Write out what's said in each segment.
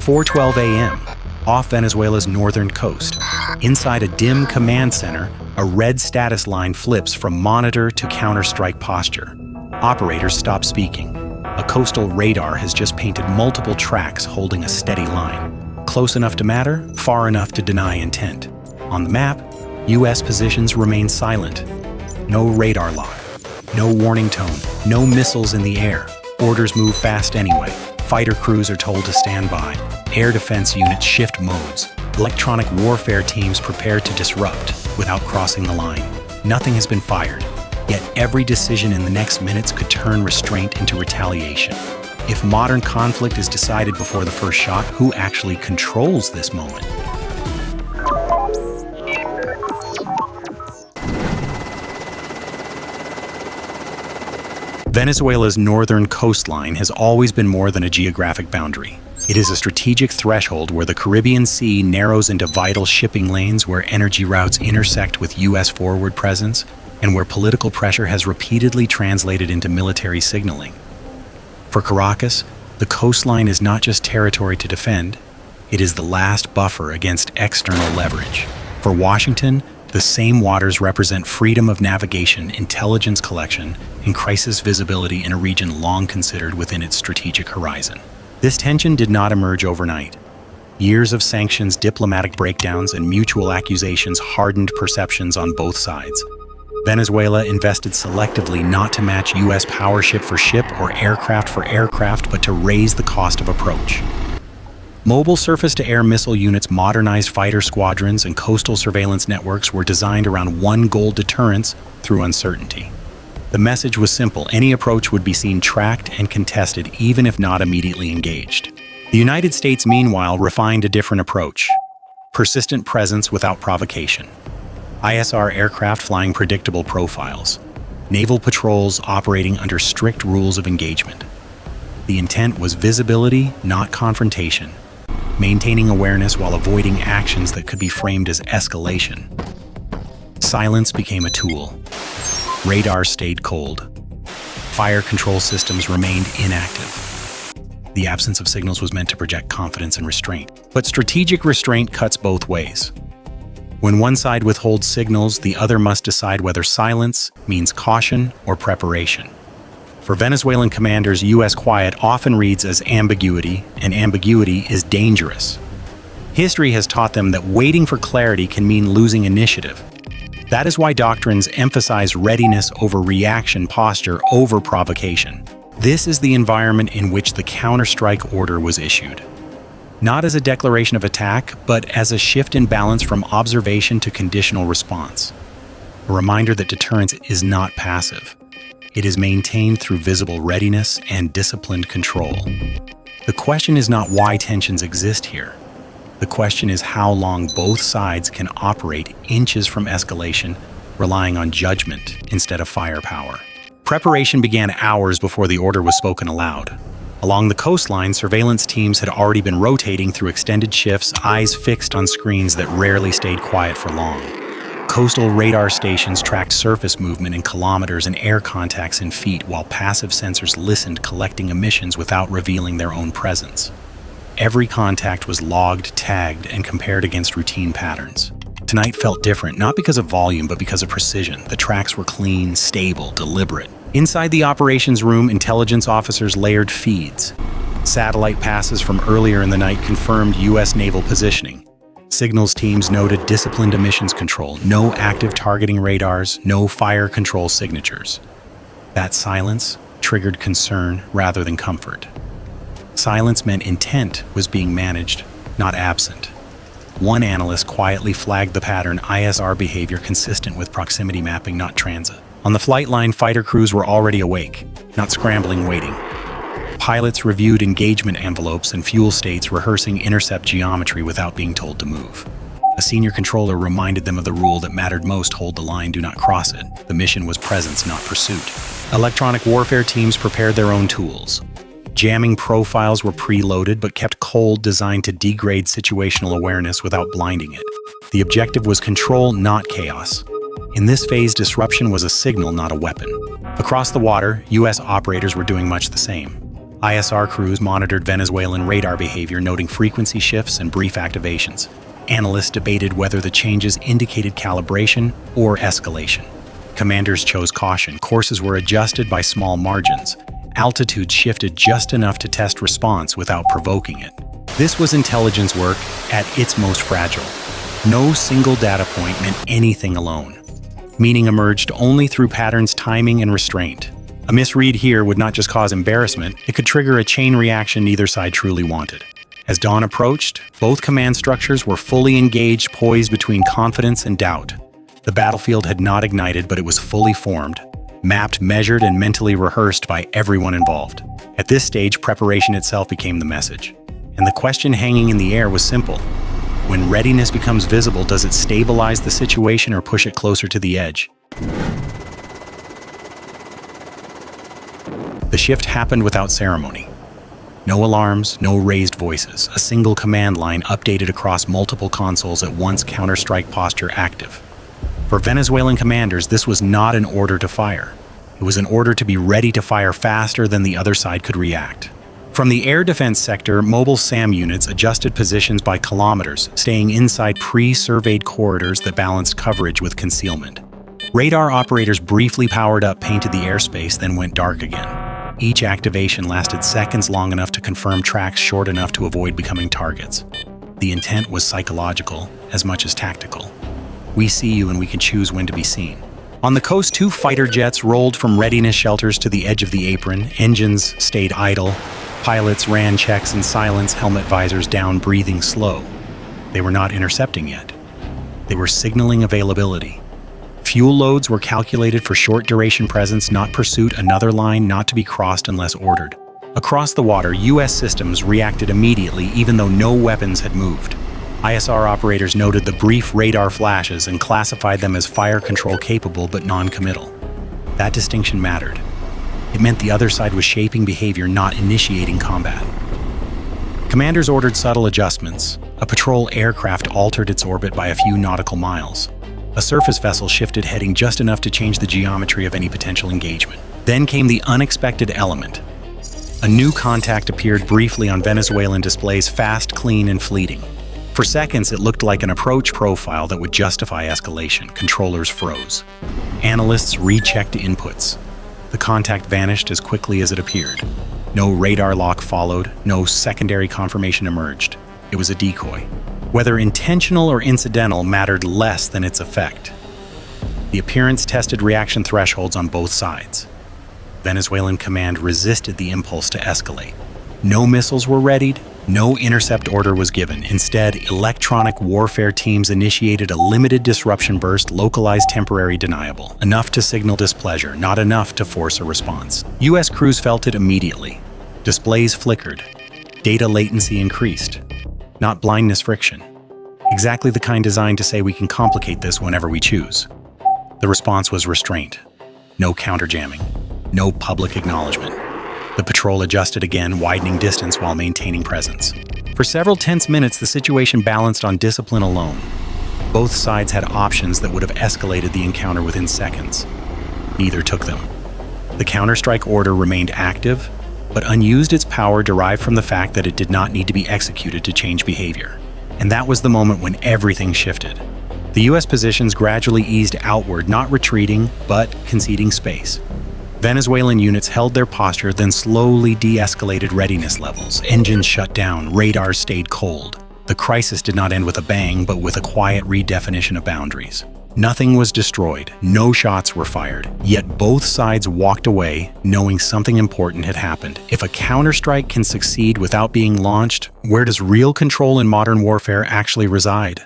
4:12 a.m., off Venezuela's northern coast. Inside a dim command center, a red status line flips from monitor to counterstrike posture. Operators stop speaking. A coastal radar has just painted multiple tracks holding a steady line. Close enough to matter, far enough to deny intent. On the map, U.S. positions remain silent. No radar lock, no warning tone, no missiles in the air. Orders move fast anyway. Fighter crews are told to stand by. Air defense units shift modes. Electronic warfare teams prepare to disrupt without crossing the line. Nothing has been fired, yet every decision in the next minutes could turn restraint into retaliation. If modern conflict is decided before the first shot, who actually controls this moment? Venezuela's northern coastline has always been more than a geographic boundary. It is a strategic threshold where the Caribbean Sea narrows into vital shipping lanes, where energy routes intersect with U.S. forward presence, and where political pressure has repeatedly translated into military signaling. For Caracas, the coastline is not just territory to defend, it is the last buffer against external leverage. For Washington, the same waters represent freedom of navigation, intelligence collection, and crisis visibility in a region long considered within its strategic horizon. This tension did not emerge overnight. Years of sanctions, diplomatic breakdowns, and mutual accusations hardened perceptions on both sides. Venezuela invested selectively not to match U.S. power ship for ship or aircraft for aircraft, but to raise the cost of approach. Mobile surface-to-air missile units, modernized fighter squadrons, and coastal surveillance networks were designed around one goal: deterrence through uncertainty. The message was simple: any approach would be seen tracked and contested, even if not immediately engaged. The United States, meanwhile, refined a different approach: persistent presence without provocation. ISR aircraft flying predictable profiles. Naval patrols operating under strict rules of engagement. The intent was visibility, not confrontation. Maintaining awareness while avoiding actions that could be framed as escalation. Silence became a tool. Radar stayed cold. Fire control systems remained inactive. The absence of signals was meant to project confidence and restraint. But strategic restraint cuts both ways. When one side withholds signals, the other must decide whether silence means caution or preparation. For Venezuelan commanders, U.S. quiet often reads as ambiguity, and ambiguity is dangerous. History has taught them that waiting for clarity can mean losing initiative. That is why doctrines emphasize readiness over reaction, posture over provocation. This is the environment in which the counterstrike order was issued. Not as a declaration of attack, but as a shift in balance from observation to conditional response. A reminder that deterrence is not passive. It is maintained through visible readiness and disciplined control. The question is not why tensions exist here. The question is how long both sides can operate inches from escalation, relying on judgment instead of firepower. Preparation began hours before the order was spoken aloud. Along the coastline, surveillance teams had already been rotating through extended shifts, eyes fixed on screens that rarely stayed quiet for long. Coastal radar stations tracked surface movement in kilometers and air contacts in feet, while passive sensors listened, collecting emissions without revealing their own presence. Every contact was logged, tagged, and compared against routine patterns. Tonight felt different, not because of volume, but because of precision. The tracks were clean, stable, deliberate. Inside the operations room, intelligence officers layered feeds. Satellite passes from earlier in the night confirmed U.S. naval positioning. Signals teams noted disciplined emissions control, no active targeting radars, no fire control signatures. That silence triggered concern rather than comfort. Silence meant intent was being managed, not absent. One analyst quietly flagged the pattern: ISR behavior consistent with proximity mapping, not transit. On the flight line, fighter crews were already awake, not scrambling, waiting. Pilots reviewed engagement envelopes and fuel states, rehearsing intercept geometry without being told to move. A senior controller reminded them of the rule that mattered most: hold the line, do not cross it. The mission was presence, not pursuit. Electronic warfare teams prepared their own tools. Jamming profiles were preloaded but kept cold, designed to degrade situational awareness without blinding it. The objective was control, not chaos. In this phase, disruption was a signal, not a weapon. Across the water, U.S. operators were doing much the same. ISR crews monitored Venezuelan radar behavior, noting frequency shifts and brief activations. Analysts debated whether the changes indicated calibration or escalation. Commanders chose caution. Courses were adjusted by small margins. Altitude shifted just enough to test response without provoking it. This was intelligence work at its most fragile. No single data point meant anything alone. Meaning emerged only through patterns, timing, and restraint. A misread here would not just cause embarrassment, it could trigger a chain reaction neither side truly wanted. As dawn approached, both command structures were fully engaged, poised between confidence and doubt. The battlefield had not ignited, but it was fully formed, mapped, measured, and mentally rehearsed by everyone involved. At this stage, preparation itself became the message. And the question hanging in the air was simple. When readiness becomes visible, does it stabilize the situation or push it closer to the edge? The shift happened without ceremony. No alarms, no raised voices. A single command line updated across multiple consoles at once, Counterstrike posture active. For Venezuelan commanders, this was not an order to fire. It was an order to be ready to fire faster than the other side could react. From the air defense sector, mobile SAM units adjusted positions by kilometers, staying inside pre-surveyed corridors that balanced coverage with concealment. Radar operators briefly powered up, painted the airspace, then went dark again. Each activation lasted seconds, long enough to confirm tracks, short enough to avoid becoming targets. The intent was psychological as much as tactical. We see you and we can choose when to be seen. On the coast, 2 fighter jets rolled from readiness shelters to the edge of the apron. Engines stayed idle. Pilots ran checks in silence, helmet visors down, breathing slow. They were not intercepting yet. They were signaling availability. Fuel loads were calculated for short-duration presence, not pursuit, another line not to be crossed unless ordered. Across the water, U.S. systems reacted immediately, even though no weapons had moved. ISR operators noted the brief radar flashes and classified them as fire control capable but non-committal. That distinction mattered. It meant the other side was shaping behavior, not initiating combat. Commanders ordered subtle adjustments. A patrol aircraft altered its orbit by a few nautical miles. A surface vessel shifted heading just enough to change the geometry of any potential engagement. Then came the unexpected element. A new contact appeared briefly on Venezuelan displays, fast, clean, and fleeting. For seconds, it looked like an approach profile that would justify escalation. Controllers froze. Analysts rechecked inputs. The contact vanished as quickly as it appeared. No radar lock followed, no secondary confirmation emerged. It was a decoy. Whether intentional or incidental mattered less than its effect. The appearance tested reaction thresholds on both sides. Venezuelan command resisted the impulse to escalate. No missiles were readied, no intercept order was given. Instead, electronic warfare teams initiated a limited disruption burst, localized, temporary, deniable. Enough to signal displeasure, not enough to force a response. U.S. crews felt it immediately. Displays flickered. Data latency increased. Not blindness, friction. Exactly the kind designed to say we can complicate this whenever we choose. The response was restraint. No counterjamming. No public acknowledgement. The patrol adjusted again, widening distance while maintaining presence. For several tense minutes, the situation balanced on discipline alone. Both sides had options that would have escalated the encounter within seconds. Neither took them. The counterstrike order remained active, but unused. Its power derived from the fact that it did not need to be executed to change behavior. And that was the moment when everything shifted. The U.S. positions gradually eased outward, not retreating, but conceding space. Venezuelan units held their posture, then slowly de-escalated readiness levels. Engines shut down, radars stayed cold. The crisis did not end with a bang, but with a quiet redefinition of boundaries. Nothing was destroyed, no shots were fired, yet both sides walked away knowing something important had happened. If a counterstrike can succeed without being launched, where does real control in modern warfare actually reside?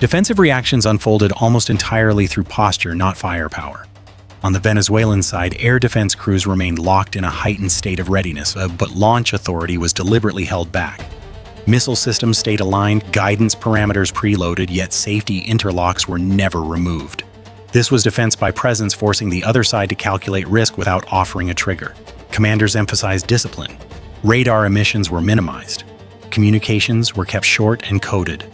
Defensive reactions unfolded almost entirely through posture, not firepower. On the Venezuelan side, air defense crews remained locked in a heightened state of readiness, but launch authority was deliberately held back. Missile systems stayed aligned, guidance parameters preloaded, yet safety interlocks were never removed. This was defense by presence, forcing the other side to calculate risk without offering a trigger. Commanders emphasized discipline. Radar emissions were minimized. Communications were kept short and coded.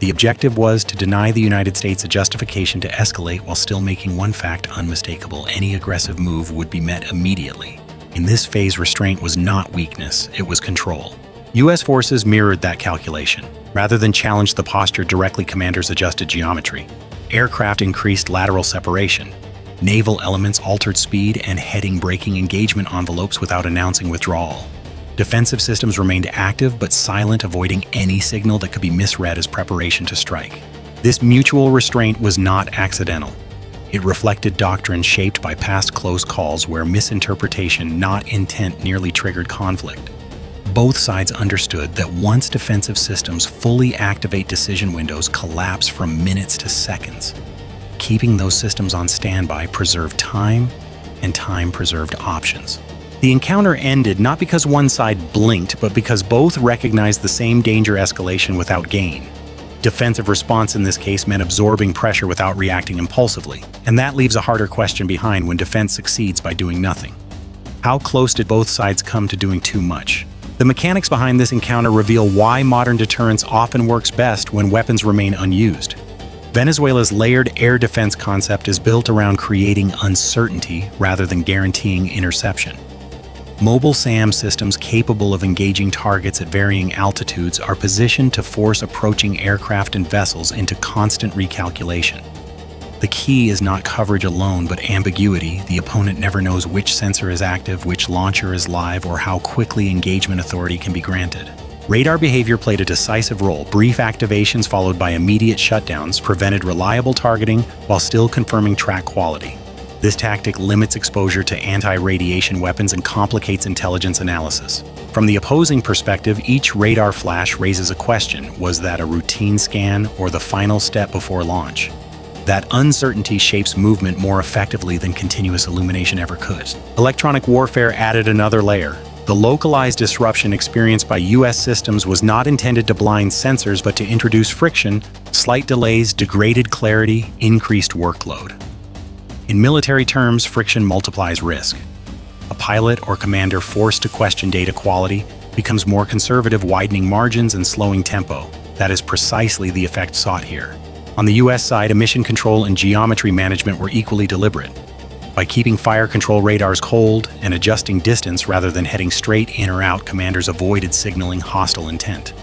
The objective was to deny the United States a justification to escalate while still making one fact unmistakable: any aggressive move would be met immediately. In this phase, restraint was not weakness, it was control. U.S. forces mirrored that calculation. Rather than challenge the posture directly, commanders adjusted geometry. Aircraft increased lateral separation. Naval elements altered speed and heading, breaking engagement envelopes without announcing withdrawal. Defensive systems remained active but silent, avoiding any signal that could be misread as preparation to strike. This mutual restraint was not accidental. It reflected doctrine shaped by past close calls where misinterpretation, not intent, nearly triggered conflict. Both sides understood that once defensive systems fully activate, decision windows collapse from minutes to seconds. Keeping those systems on standby preserved time, and time preserved options. The encounter ended not because one side blinked, but because both recognized the same danger: escalation without gain. Defensive response in this case meant absorbing pressure without reacting impulsively, and that leaves a harder question behind when defense succeeds by doing nothing. How close did both sides come to doing too much? The mechanics behind this encounter reveal why modern deterrence often works best when weapons remain unused. Venezuela's layered air defense concept is built around creating uncertainty rather than guaranteeing interception. Mobile SAM systems capable of engaging targets at varying altitudes are positioned to force approaching aircraft and vessels into constant recalculation. The key is not coverage alone, but ambiguity. The opponent never knows which sensor is active, which launcher is live, or how quickly engagement authority can be granted. Radar behavior played a decisive role. Brief activations followed by immediate shutdowns prevented reliable targeting while still confirming track quality. This tactic limits exposure to anti-radiation weapons and complicates intelligence analysis. From the opposing perspective, each radar flash raises a question: was that a routine scan or the final step before launch? That uncertainty shapes movement more effectively than continuous illumination ever could. Electronic warfare added another layer. The localized disruption experienced by U.S. systems was not intended to blind sensors, but to introduce friction. Slight delays, degraded clarity, increased workload. In military terms, friction multiplies risk. A pilot or commander forced to question data quality becomes more conservative, widening margins and slowing tempo. That is precisely the effect sought here. On the U.S. side, emission control and geometry management were equally deliberate. By keeping fire control radars cold and adjusting distance rather than heading straight in or out, commanders avoided signaling hostile intent.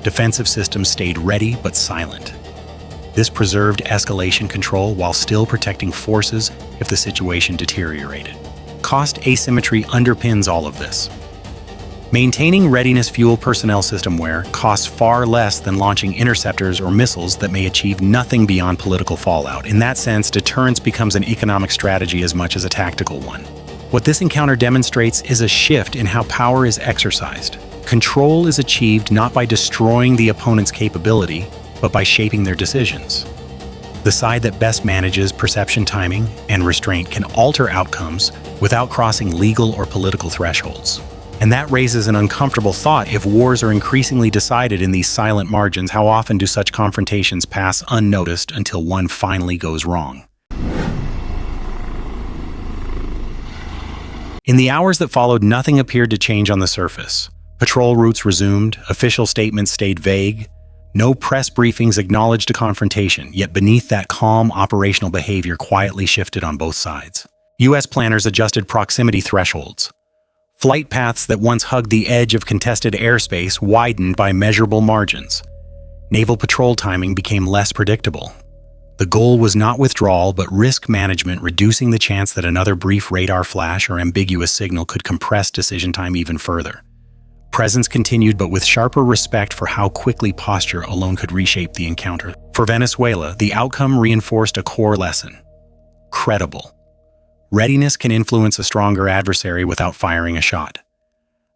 Defensive systems stayed ready but silent. This preserved escalation control while still protecting forces if the situation deteriorated. Cost asymmetry underpins all of this. Maintaining readiness fuel personnel system wear costs far less than launching interceptors or missiles that may achieve nothing beyond political fallout. In that sense, deterrence becomes an economic strategy as much as a tactical one. What this encounter demonstrates is a shift in how power is exercised. Control is achieved not by destroying the opponent's capability, but by shaping their decisions. The side that best manages perception, timing, and restraint can alter outcomes without crossing legal or political thresholds. And that raises an uncomfortable thought: if wars are increasingly decided in these silent margins, how often do such confrontations pass unnoticed until one finally goes wrong? In the hours that followed, nothing appeared to change on the surface. Patrol routes resumed, official statements stayed vague, no press briefings acknowledged a confrontation, yet beneath that calm operational behavior quietly shifted on both sides. U.S. planners adjusted proximity thresholds. Flight paths that once hugged the edge of contested airspace widened by measurable margins. Naval patrol timing became less predictable. The goal was not withdrawal, but risk management, reducing the chance that another brief radar flash or ambiguous signal could compress decision time even further. Presence continued, but with sharper respect for how quickly posture alone could reshape the encounter. For Venezuela, the outcome reinforced a core lesson: credible. Readiness can influence a stronger adversary without firing a shot.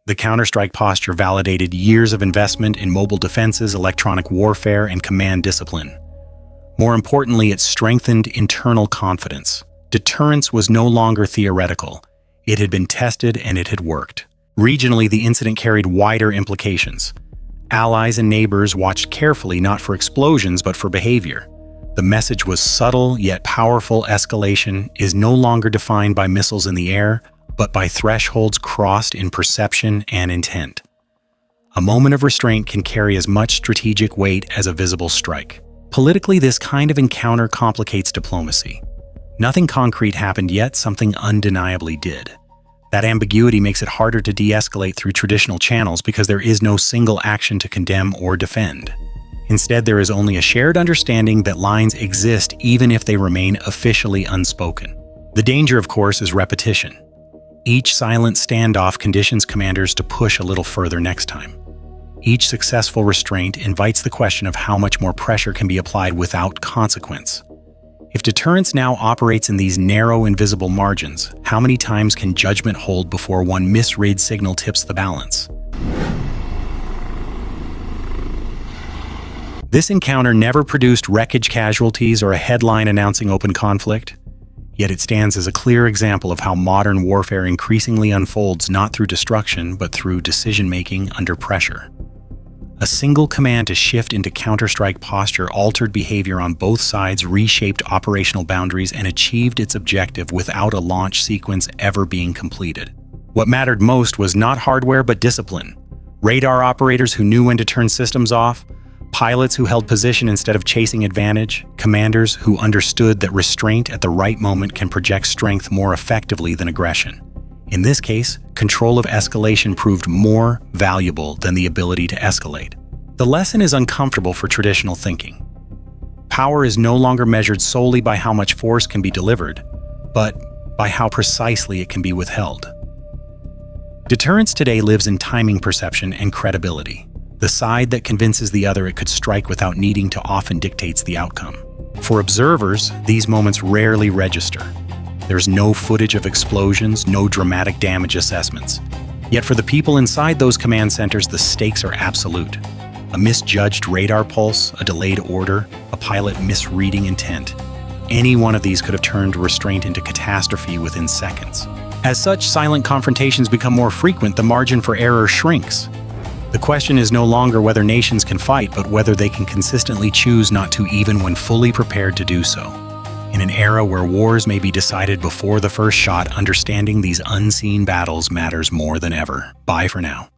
The counterstrike posture validated years of investment in mobile defenses, electronic warfare, and command discipline. More importantly, it strengthened internal confidence. Deterrence was no longer theoretical. It had been tested and it had worked. Regionally, the incident carried wider implications. Allies and neighbors watched carefully, not for explosions, but for behavior. The message was subtle yet powerful: escalation is no longer defined by missiles in the air, but by thresholds crossed in perception and intent. A moment of restraint can carry as much strategic weight as a visible strike. Politically, this kind of encounter complicates diplomacy. Nothing concrete happened yet, something undeniably did. That ambiguity makes it harder to de-escalate through traditional channels because there is no single action to condemn or defend. Instead, there is only a shared understanding that lines exist even if they remain officially unspoken. The danger, of course, is repetition. Each silent standoff conditions commanders to push a little further next time. Each successful restraint invites the question of how much more pressure can be applied without consequence. If deterrence now operates in these narrow, invisible margins, how many times can judgment hold before one misread signal tips the balance? This encounter never produced wreckage casualties or a headline announcing open conflict. Yet it stands as a clear example of how modern warfare increasingly unfolds not through destruction, but through decision-making under pressure. A single command to shift into counterstrike posture altered behavior on both sides, reshaped operational boundaries, and achieved its objective without a launch sequence ever being completed. What mattered most was not hardware but discipline. Radar operators who knew when to turn systems off, pilots who held position instead of chasing advantage, commanders who understood that restraint at the right moment can project strength more effectively than aggression. In this case, control of escalation proved more valuable than the ability to escalate. The lesson is uncomfortable for traditional thinking. Power is no longer measured solely by how much force can be delivered, but by how precisely it can be withheld. Deterrence today lives in timing perception and credibility. The side that convinces the other it could strike without needing to often dictates the outcome. For observers, these moments rarely register. There's no footage of explosions, no dramatic damage assessments. Yet for the people inside those command centers, the stakes are absolute. A misjudged radar pulse, a delayed order, a pilot misreading intent. Any one of these could have turned restraint into catastrophe within seconds. As such, silent confrontations become more frequent, the margin for error shrinks. The question is no longer whether nations can fight, but whether they can consistently choose not to even when fully prepared to do so. In an era where wars may be decided before the first shot, understanding these unseen battles matters more than ever. Bye for now.